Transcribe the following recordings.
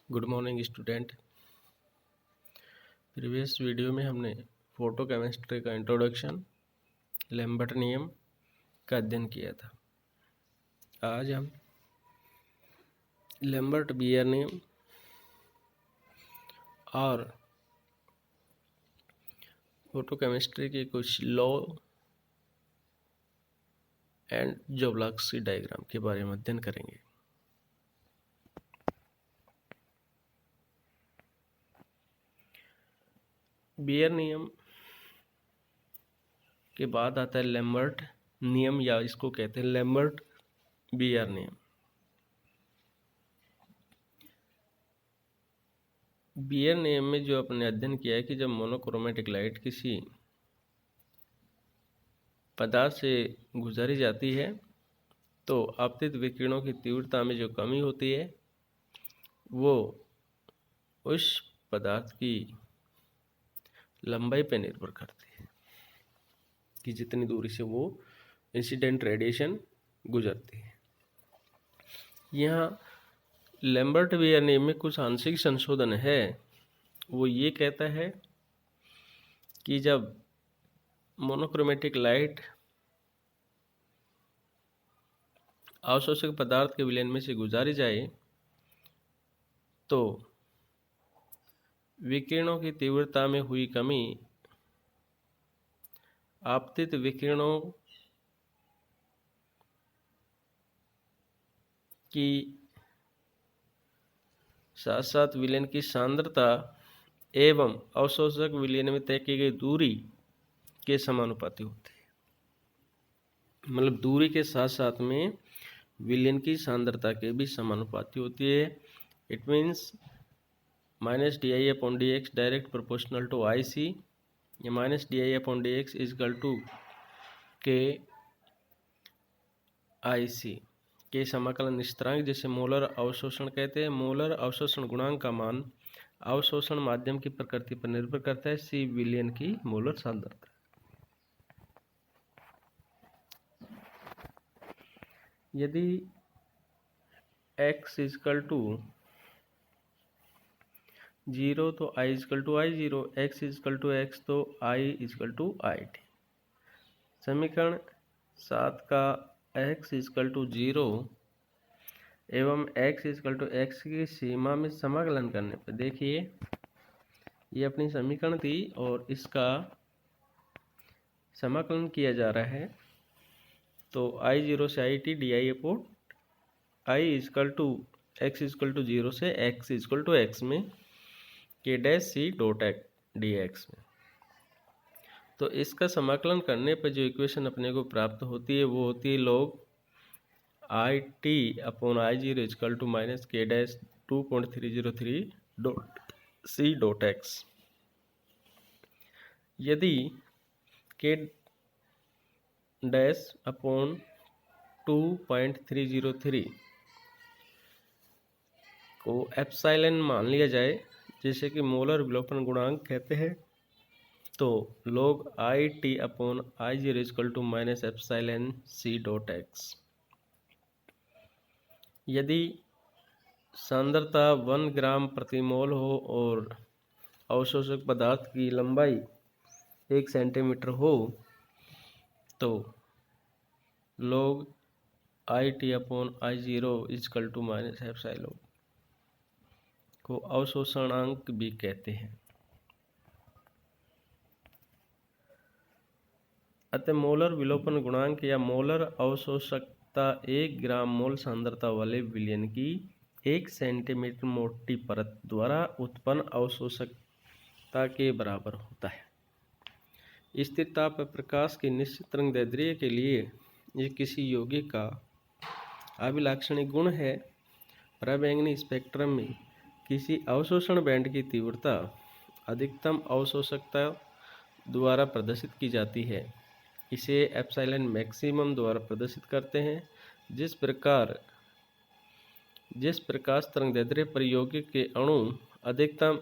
Good morning student. Previous video में हमने photo chemistry का इंट्रोडक्शन, लैम्बर्ट नियम का अध्ययन किया था। आज हम लैम्बर्ट बियर नियम और फोटो केमिस्ट्री के कुछ लॉ एंड जोब्लास्की डायग्राम के बारे में अध्ययन करेंगे। बियर नियम के बाद आता है लैम्बर्ट नियम, या इसको कहते हैं लैम्बर्ट बियर नियम। बियर नियम में जो अपने अध्ययन किया है कि जब मोनोक्रोमेटिक लाइट किसी पदार्थ से गुजारी जाती है तो आपतित विकिरणों की तीव्रता में जो कमी होती है वो उस पदार्थ की लंबाई पर निर्भर करती है कि जितनी दूरी से वो इंसिडेंट रेडिएशन गुजरती है। यहाँ लैम्बर्ट बियर नियम में कुछ आंशिक संशोधन है। वो ये कहता है कि जब मोनोक्रोमेटिक लाइट अवशोषक पदार्थ के विलयन में से गुजारी जाए तो विकिरणों की तीव्रता में हुई कमी आपतित विकिरणों की साथ साथ विलयन की सांद्रता एवं अवशोषक विलयन में तय की गई दूरी के समानुपाती होती है। मतलब दूरी के साथ साथ में विलयन की सांद्रता के भी समानुपाती होती है। It means -di/dx direct proportional to IC या -di/dx is equal to KIC के समाकलन स्थिरांक, जैसे मोलर अवशोषण कहते हैं। मोलर अवशोषण गुणांक का मान अवशोषण माध्यम की प्रकृति पर निर्भर करता है। C विलयन की मोलर सांद्रता। यदि x इक्वल टू 0 तो I equal to I0, x equal to x तो I इक्वल टू IT। समीकरण 7 का x इक्वल टू 0 एवं x इक्वल टू x की सीमा में समाकलन करने पर, देखिए ये अपनी समीकरण थी और इसका समाकलन किया जा रहा है। तो I0 से IT di/I equal to x equal to 0 से x इक्वल टू x में K'(C)dx में। तो इसका समाकलन करने पर जो इक्वेशन अपने को प्राप्त होती है वो होती है log IT/I0 equal to -K'(2.303.C.x। यदि K'(2.303) को एप्सिलॉन मान लिया जाए, जैसे कि मोलर विलोपन गुणांक कहते हैं, तो log IT/I0 equal to -εC.x। यदि सांद्रता 1 ग्राम प्रति मोल हो और अवशोषक पदार्थ की लंबाई 1 सेंटीमीटर हो तो log IT/I0 इक्वल टू -ε को अवशोषणांक भी कहते हैं। अतः मोलर विलोपन गुणांक या मोलर अवशोषकता 1 ग्राम मोल सांद्रता वाले विलयन की 1 सेंटीमीटर मोटी परत द्वारा उत्पन्न अवशोषकता के बराबर होता है। स्थिर ताप पर प्रकाश की निश्चित तरंगदैर्ध्य के लिए ये किसी यौगिक का अभिलाक्षणिक गुण है। पराबैंगनी स्पेक्ट्रम में किसी अवशोषण बैंड की तीव्रता अधिकतम अवशोषकता द्वारा प्रदर्शित की जाती है। इसे एप्सिलॉन मैक्सिमम द्वारा प्रदर्शित करते हैं। जिस प्रकाश तरंगदैर्ध्य पर यौगिक के अणु अधिकतम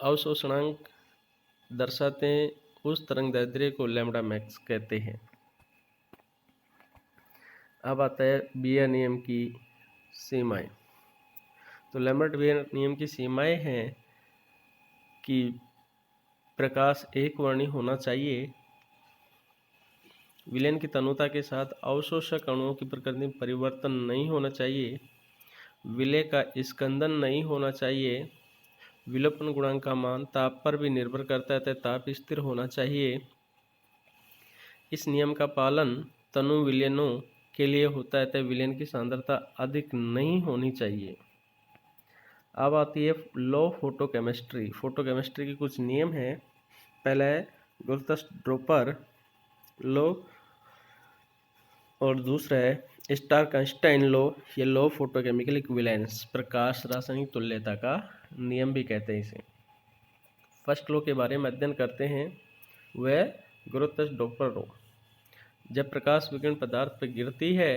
अवशोषणांक दर्शाते हैं उस तरंगदैर्ध्य को लैम्ब्डा मैक्स कहते हैं। अब आता है बियर नियम की सीमाएं। तो लैम्बर्ट-वेयर नियम की सीमाएं हैं कि प्रकाश एक वर्णी होना चाहिए, विलयन की तनुता के साथ अवशोषक अणुओं की प्रकृति में परिवर्तन नहीं होना चाहिए, विलय का स्कंदन नहीं होना चाहिए, विलोपन गुणांक का मान ताप पर भी निर्भर करता है तथा ताप स्थिर होना चाहिए। इस नियम का पालन तनु विलयनों के लिए होता है तथा विलयन की सांद्रता अधिक नहीं होनी चाहिए। अब आती है लॉ फोटोकेमिस्ट्री। फोटोकेमिस्ट्री के कुछ नियम हैं। पहला है गुरुत्वाकर्षण लॉ और दूसरा है स्टार-कांस्टेन लॉ या लॉ फोटोकेमिकल इक्विवेलेंस, प्रकाश रासायनिक तुल्यता का नियम भी कहते हैं इसे। फर्स्ट लॉ के बारे में अध्ययन करते हैं, वह गुरुत्वाकर्षण लॉ। जब प्रकाश विकिरण पदार्थ पर गिरती है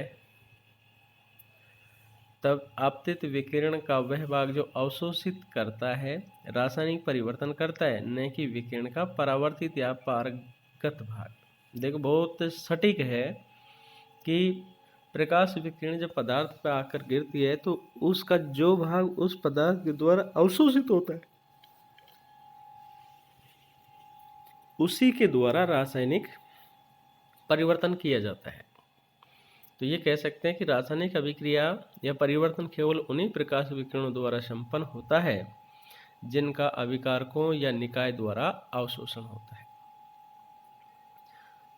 तब आपतित विकिरण का वह भाग जो अवशोषित करता है रासायनिक परिवर्तन करता है, न कि विकिरण का परावर्तित या पारगत भाग। देखो बहुत सटीक है कि प्रकाश विकिरण जब पदार्थ पर आकर गिरती है तो उसका जो भाग उस पदार्थ के द्वारा अवशोषित होता है उसी के द्वारा रासायनिक परिवर्तन किया जाता है। तो ये कह सकते हैं कि रासायनिक अभिक्रिया या परिवर्तन केवल उन्हीं प्रकाश विकिरणों द्वारा संपन्न होता है जिनका अभिकारकों या निकाय द्वारा अवशोषण होता है।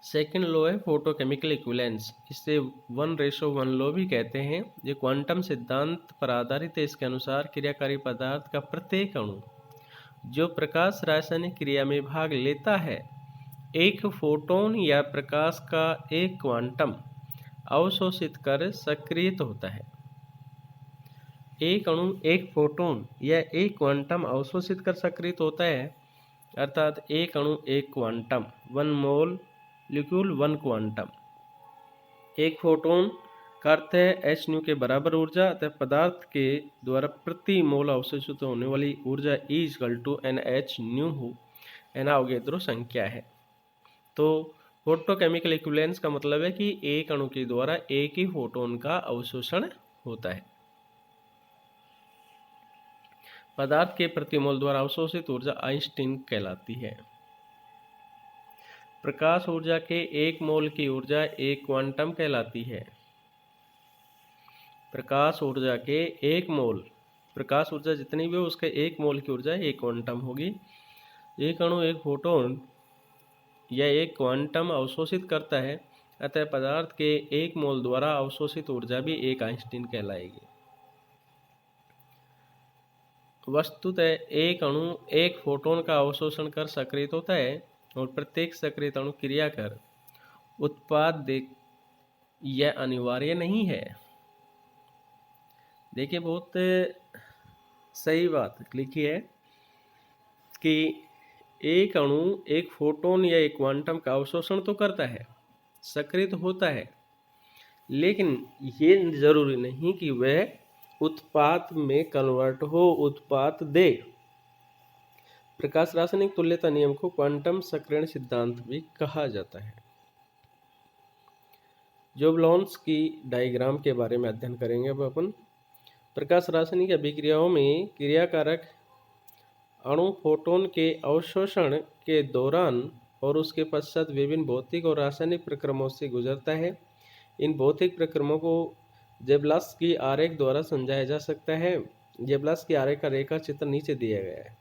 सेकेंड लॉ है फोटोकेमिकल इक्विवेलेंस, इसे 1:1 लॉ भी कहते हैं। ये क्वांटम सिद्धांत पर आधारित है। इसके अनुसार क्रियाकारी पदार्थ का प्रत्येक अणु जो प्रकाश रासायनिक क्रिया में भाग लेता है एक फोटोन या प्रकाश का एक क्वांटम अवशोषित कर सक्रियत होता है। एक अणु एक फोटोन या एक क्वांटम अवशोषित कर सक्रियत होता है, अर्थात एक अणु एक क्वांटम, 1 मोलिक्यूल 1 क्वांटम। एक फोटोन का अर्थ है h के बराबर ऊर्जा तथा पदार्थ के द्वारा प्रति मोल अवशोषित होने वाली ऊर्जा E=NH हो, अवोगाद्रो संख्या है। तो फोटोकेमिकल इक्विवेलेंस का मतलब है कि एक अणु के द्वारा एक ही फोटोन का अवशोषण होता है। पदार्थ के प्रति मोल द्वारा अवशोषित ऊर्जा आइंस्टीन कहलाती है। प्रकाश ऊर्जा के एक मोल की ऊर्जा एक क्वांटम कहलाती है। प्रकाश ऊर्जा के एक मोल, प्रकाश ऊर्जा जितनी भी हो उसके एक मोल की ऊर्जा एक क्वांटम होगी। एक अणु एक फोटोन या एक क्वांटम अवशोषित करता है, अतः पदार्थ के एक मोल द्वारा अवशोषित ऊर्जा भी एक आइंस्टीन कहलाएगी। वस्तुतः एक अणु एक फोटोन का अवशोषण कर सक्रियत होता है और प्रत्येक सक्रियत अणु क्रिया कर उत्पाद दे, यह अनिवार्य नहीं है। देखिए बहुत सही बात लिखी है कि एक अणु एक फोटोन या एक क्वांटम का अवशोषण तो करता है, सक्रियत होता है, लेकिन ये जरूरी नहीं कि वह उत्पाद में कन्वर्ट हो, उत्पाद दे। प्रकाश रासायनिक तुल्यता नियम को क्वांटम सक्रियण सिद्धांत भी कहा जाता है। जोबलोंस्की डायग्राम के बारे में अध्ययन करेंगे अब अपन। प्रकाश रासायनिक अभिक्रियाओं में क्रियाकारक अणु फोटोन के अवशोषण के दौरान और उसके पश्चात विभिन्न भौतिक और रासायनिक प्रक्रमों से गुजरता है। इन भौतिक प्रक्रमों को ज़ेब्लास्की आरेख द्वारा समझाया जा सकता है। ज़ेब्लास्की आरेख का रेखा चित्र नीचे दिया गया है।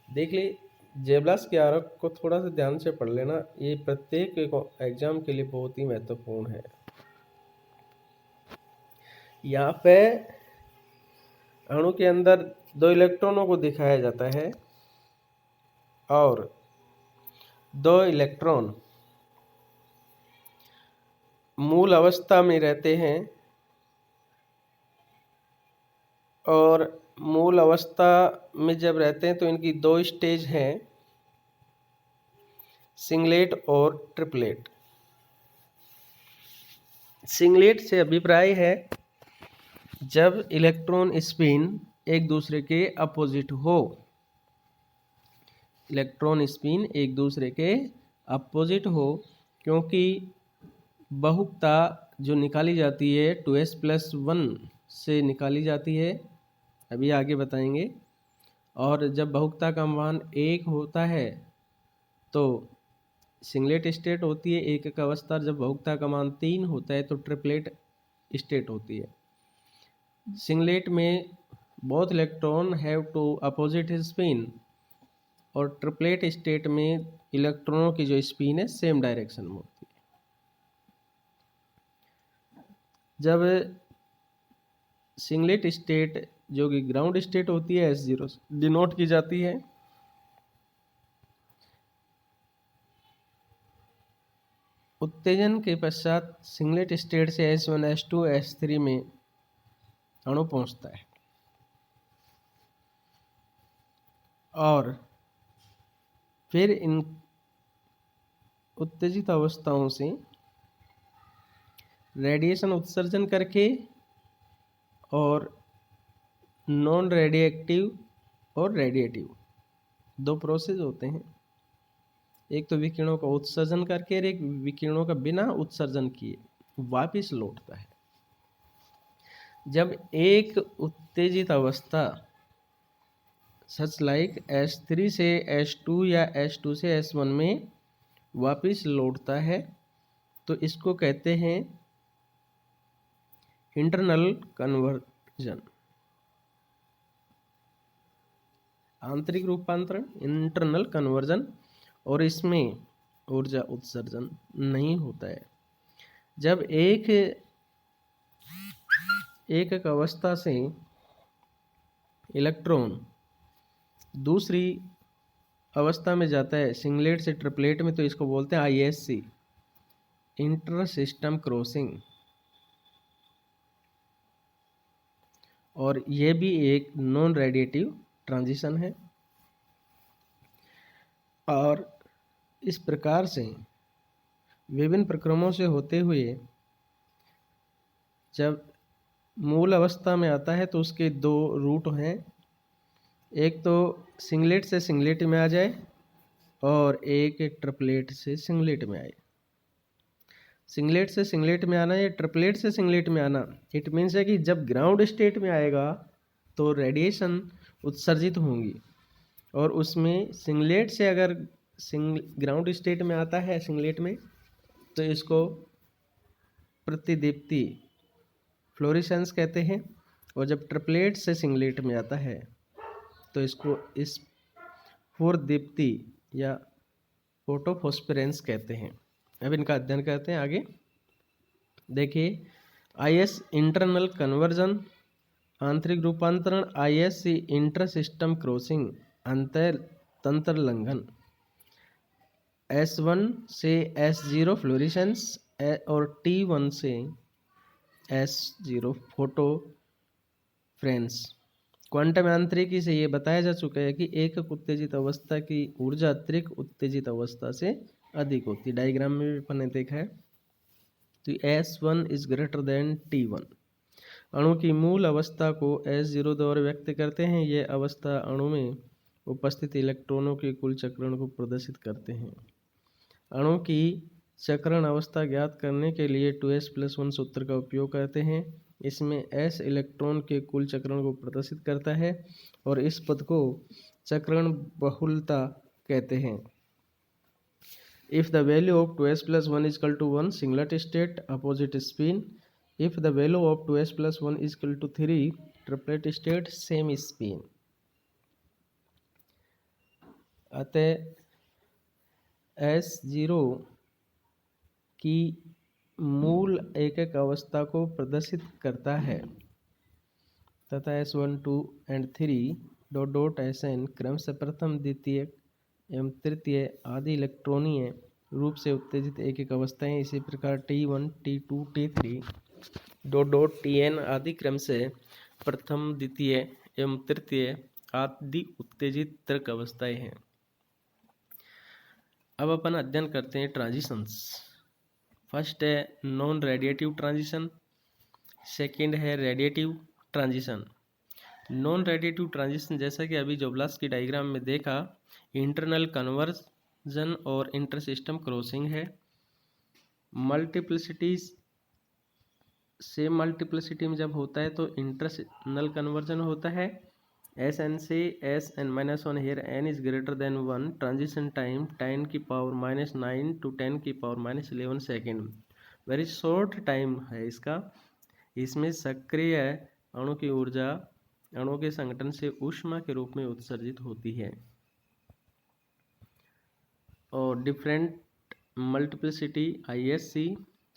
देख ली, ज़ेब्लास्की आरेख को थोड़ा सा ध्यान से पढ़ लेना, ये प्रत्येक एग्जाम के लिए बहुत ही महत्वपूर्ण है। यहाँ पे अणु के अंदर 2 इलेक्ट्रॉनों को दिखाया जाता है और 2 इलेक्ट्रॉन मूल अवस्था में रहते हैं और मूल अवस्था में जब रहते हैं तो इनकी 2 स्टेज हैं, सिंगलेट और ट्रिपलेट। सिंगलेट से अभिप्राय है जब इलेक्ट्रॉन स्पिन एक दूसरे के अपोजिट हो। इलेक्ट्रॉन स्पिन एक दूसरे के अपोजिट हो, क्योंकि बहुकता जो निकाली जाती है 2s+1 से निकाली जाती है, अभी आगे बताएंगे। और जब बहुकता का मान 1 होता है तो सिंगलेट स्टेट होती है एकक अवस्था। जब बहुकता का मान 3 होता है तो ट्रिपलेट स्टेट होती है। सिंगलेट में both electron have two opposite spin, और ट्रिपलेट स्टेट में इलेक्ट्रॉनों की जो स्पिन है सेम डायरेक्शन में होती है। जब सिंगलेट स्टेट जो कि ग्राउंड स्टेट होती है S0 डिनोट की जाती है। उत्तेजन के पश्चात सिंगलेट स्टेट से S1 S2 S3 में अणु पहुंचता है और फिर इन उत्तेजित अवस्थाओं से रेडिएशन उत्सर्जन करके और नॉन रेडिएटिव और रेडिएटिव दो प्रोसेस होते हैं। एक तो विकिरणों का उत्सर्जन करके और एक विकिरणों का बिना उत्सर्जन किए वापिस लौटता है। जब एक उत्तेजित अवस्था सच लाइक S3 से S2 या S2 से S1 में वापिस लौटता है तो इसको कहते हैं इंटरनल कन्वर्जन, आंतरिक रूपांतरण, इंटरनल कन्वर्जन। और इसमें ऊर्जा उत्सर्जन नहीं होता है। जब एक अवस्था से इलेक्ट्रॉन दूसरी अवस्था में जाता है सिंगलेट से ट्रिपलेट में, तो इसको बोलते हैं ISC, इंटर सिस्टम क्रॉसिंग। और यह भी एक नॉन रेडिएटिव ट्रांजिशन है। और इस प्रकार से विभिन्न प्रक्रमों से होते हुए जब मूल अवस्था में आता है तो उसके दो रूट हैं। एक तो सिंगलेट से सिंगलेट में आ जाए और एक ट्रिपलेट से सिंगलेट में आए। सिंगलेट से सिंगलेट में आना या ट्रिपलेट से सिंगलेट में आना, इट मीन्स है कि जब ग्राउंड स्टेट में आएगा तो रेडिएशन उत्सर्जित होंगी, और उसमें सिंगलेट से अगर ग्राउंड स्टेट में आता है सिंगलेट में तो इसको प्रतिदीप्ति फ्लोरेसेंस कहते हैं। और जब ट्रिपलेट से सिंगलेट में आता है तो इसको इस स्फुरदीप्ति या फोटोफॉस्फोरेंस कहते हैं। अब इनका अध्ययन करते हैं आगे। देखिए, IS इंटरनल कन्वर्जन आंतरिक रूपांतरण, ISC इंटर सिस्टम क्रॉसिंग अंतर तंत्र लंघन, S1 से S0 फ्लोरेसेंस और T1 से S0 फोटो फ्रेंस। क्वांटम यांत्रिकी से ये बताया जा चुका है कि एक उत्तेजित अवस्था की ऊर्जा अतिरिक्त उत्तेजित अवस्था से अधिक होती है। डायग्राम में भी अपन ने देखा है। तो S1 is greater then T1। अणु की मूल अवस्था को S0 द्वारा व्यक्त करते हैं। यह अवस्था अणु में उपस्थित इलेक्ट्रॉनों के कुल चक्रण को प्रदर्शित करते हैं। अणु की चक्रण अवस्था ज्ञात करने के लिए 2s+1 सूत्र का उपयोग करते हैं। इसमें S इलेक्ट्रॉन के कुल चक्रण को प्रदर्शित करता है और इस पद को चक्रण बहुलता कहते हैं। If the value of 2s+1 is equal to 1, singlet state, opposite spin. If the value of 2s+1 is equal to 3, triplet state, same spin. अतः S0 की मूल एकक अवस्था को प्रदर्शित करता है तथा S1, 2 and 3 Sn क्रम से प्रथम, द्वितीय एवं तृतीय आदि इलेक्ट्रॉनीय रूप से उत्तेजित एक अवस्थाएं। इसी प्रकार T1, T2, T3 Tn आदि क्रम से प्रथम, द्वितीय एवं तृतीय आदि उत्तेजित तर्क अवस्थाएं हैं। अब अपन अध्ययन करते हैं ट्रांजिशंस। फर्स्ट है नॉन रेडिएटिव ट्रांजिशन, सेकंड है radiative transition. Non radiative transition जैसा कि अभी जोबलास की डायग्राम में देखा, इंटरनल कन्वर्जन और इंटर सिस्टम क्रॉसिंग है। मल्टीप्लिसिटीज सेम मल्टीप्लिसिटी में जब होता है तो इंटरनल कन्वर्जन होता है। एस एन से S N minus one here N is greater than one, transition time 10⁻⁹ to 10⁻11 second, very short time है इसका। इसमें सक्रिय अणु की ऊर्जा अणु के संगठन से ऊष्मा के रूप में उत्सर्जित होती है। और डिफरेंट मल्टीप्लिसिटी ISC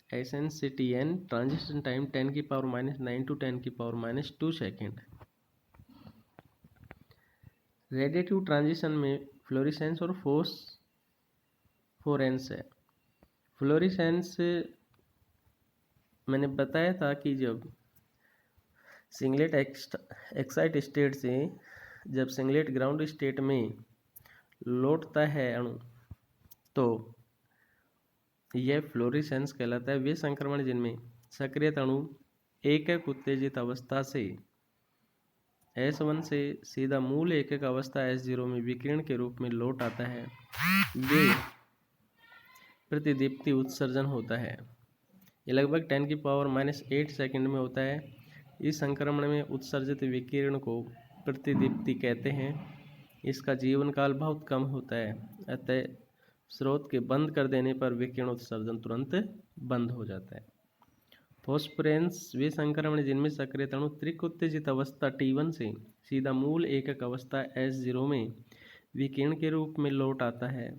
SN से TN, transition time 10⁻⁹ to 10⁻⁻2 second. Radiative transition में फ्लोरेसेंस और फोरेंस है। फ्लोरेसेंस मैंने बताया था कि जब सिंगलेट एक्साइट स्टेट से जब सिंगलेट ग्राउंड स्टेट में लौटता है अणु तो यह फ्लोरेसेंस कहलाता है। वे संक्रमण जिनमें सक्रिय अणु एकक उत्तेजित अवस्था से S1 से सीधा मूल एकक अवस्था S0 में विकिरण के रूप में लौट आता है, वे प्रतिदीप्ति उत्सर्जन होता है। ये लगभग 10⁻⁸ सेकेंड में होता है। इस संक्रमण में उत्सर्जित विकिरण को प्रतिदीप्ति कहते हैं। इसका जीवन काल बहुत कम होता है, अतः स्रोत के बंद कर देने पर विकिरण उत्सर्जन तुरंत बंद हो जाता है। फॉस्फोरेंस वे संक्रमण जिनमें सक्रिय अणु त्रिक उत्तेजित अवस्था T1 से सीधा मूल एकक अवस्था S0 में विकिरण के रूप में लौट आता है,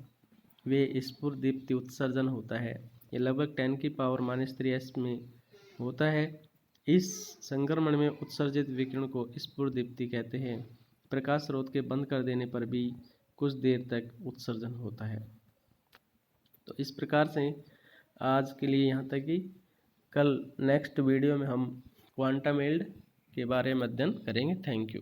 वे स्फुरदीप्ति उत्सर्जन होता है। ये लगभग 10⁻³ में होता है। इस संक्रमण में उत्सर्जित विकिरण को स्फुरदीप्ति कहते हैं। प्रकाश स्रोत के बंद कर देने पर भी कुछ देर तक उत्सर्जन होता है। तो इस प्रकार से आज के लिए यहाँ तक ही। कल नेक्स्ट वीडियो में हम क्वांटम फील्ड के बारे में अध्ययन करेंगे। Thank you.